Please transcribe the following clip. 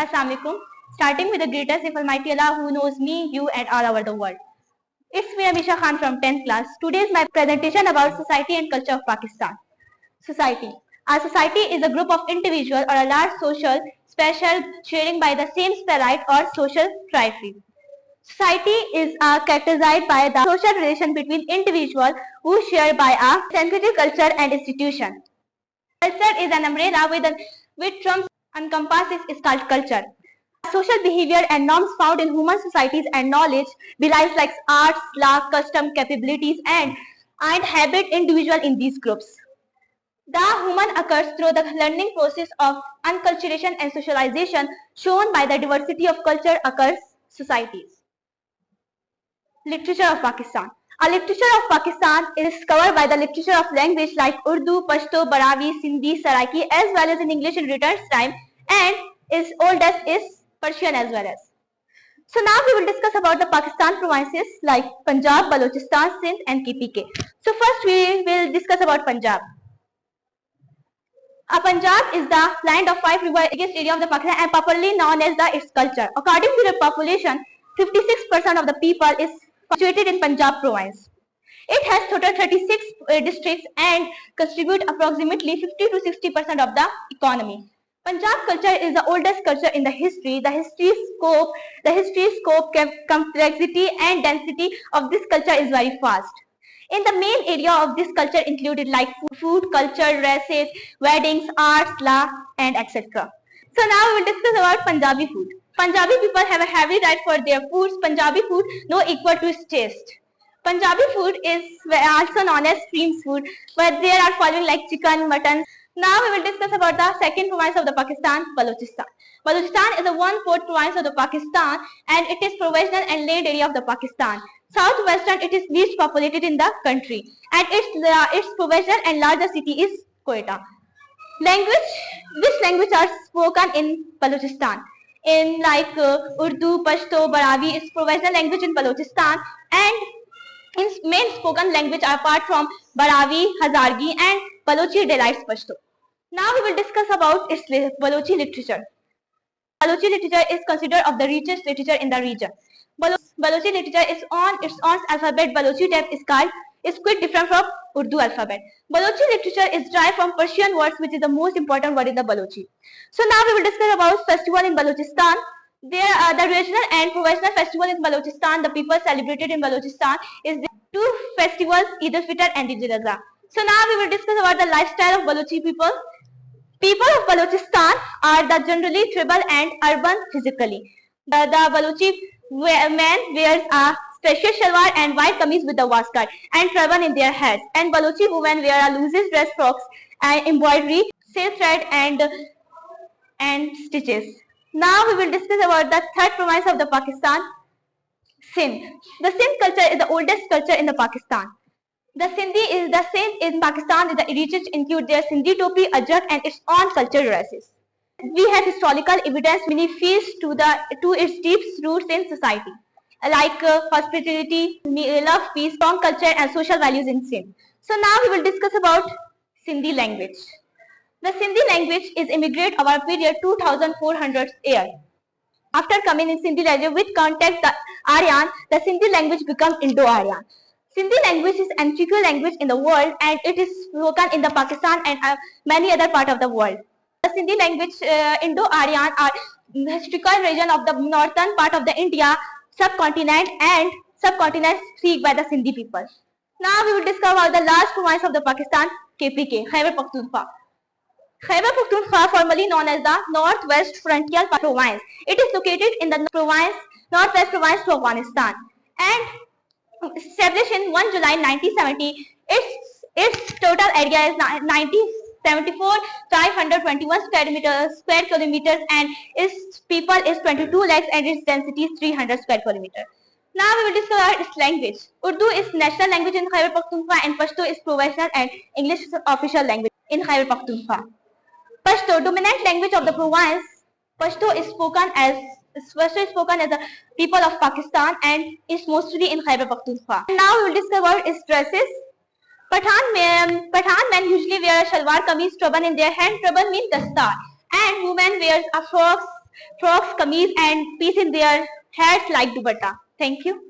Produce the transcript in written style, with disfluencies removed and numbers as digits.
Assalamualaikum. Starting with the greatest if Almighty Allah who knows me, you and all over the world. It's me Amisha Khan from 10th class. Today is my presentation about society and culture of Pakistan. Society. Our society is a group of individuals or a large social special sharing by the same spirit or social trifle. Society is characterized by the social relation between individuals who share by a sensitive culture and institution. Culture is an umbrella with terms encompasses is called culture. Social behavior and norms found in human societies and knowledge, beliefs like arts, law, custom, capabilities, and habit individual in these groups. The human occurs through the learning process of unculturation and socialization shown by the diversity of culture occurs societies. Literature of Pakistan. A literature of Pakistan is covered by the literature of language like Urdu, Pashto, Barawi, Sindhi, Saraiki as well as in English in written time and its oldest is Persian as well as. So now we will discuss about the Pakistan provinces like Punjab, Balochistan, Sindh and KPK. So first we will discuss about Punjab. Punjab is the land of five rivers, biggest area of the Pakistan and popularly known as its culture. According to the population, 56% of the people is situated in Punjab province. It has total 36 districts and contribute approximately 50 to 60% of the economy. Punjab culture is the oldest culture in the history. The history scope, complexity and density of this culture is very fast. In the main area of this culture included like food, culture, races, weddings, arts, law and etc. So now we will discuss about Punjabi food. Punjabi people have a heavy diet for their foods. Punjabi food no equal to its taste. Punjabi food is also known as stream food, but there are following like chicken, mutton. Now we will discuss about the second province of the Pakistan, Balochistan. Balochistan is a 1/4 province of the Pakistan and it is provincial and land area of the Pakistan. Southwestern, it is least populated in the country and its provincial and largest city is Quetta. Language, which language are spoken in Balochistan? In like Urdu, Pashto, Barawi is provincial language in Balochistan and in main spoken language apart from Barawi, Hazargi and Balochi delights Pashto. Now we will discuss about its Balochi literature. Balochi literature is considered of the richest literature in the region. Balochi literature is on its own alphabet. Balochi text is quite different from Urdu alphabet. Balochi literature is derived from Persian words, which is the most important word in the Balochi. So now we will discuss about festival in Balochistan. There are the regional and provincial festival in Balochistan. The people celebrated in Balochistan is the two festivals, Eid al-Fitr and Eid al-Adha. So now we will discuss about the lifestyle of Balochi people. People of Balochistan are the generally tribal and urban physically. The Balochi man wears a special shalwar and white kameez with the waistcoat and turban in their heads. And Balochi women wear a loose dress frocks and embroidery, silk thread and stitches. Now we will discuss about the third province of the Pakistan, Sindh. The Sindh culture is the oldest culture in the Pakistan. The Sindh in Pakistan is the richest include their Sindhi topi, ajrak and its own cultural dresses. We have historical evidence many feeds to its deep roots in society, like hospitality, love, peace, strong culture and social values in Sindh. So now we will discuss about Sindhi language. The Sindhi language is immigrant of our period 2400 years. After coming in Sindhi language with contact the Aryan, the Sindhi language becomes Indo-Aryan. Sindhi language is an antique language in the world and it is spoken in the Pakistan and many other parts of the world. The Sindhi language Indo-Aryan are the historical region of the northern part of the India subcontinent and subcontinent speak by the Sindhi people. Now we will discuss about the last province of the Pakistan, KPK, Khyber Pakhtunkhwa. Khyber Pakhtunkhwa, formerly known as the Northwest Frontier Province. It is located in the Northwest Province of Afghanistan and established in 1 July 1970. Its total area is 74,521 square kilometers and its people is 22 lakhs and its density is 300 square kilometers. Now we will discuss its language. Urdu is national language in Khyber Pakhtunkhwa and Pashto is provincial and English is official language in Khyber Pakhtunkhwa. Pashto, dominant language of the province. Pashto is spoken as the people of Pakistan and is mostly in Khyber Pakhtunkhwa. Now we will discuss about its dresses. Pathan men usually wear a shalwar, kameez, turban in their hand. Turban means dastar. And women wears a frocks, frocks, kameez and piece in their hairs like dupatta. Thank you.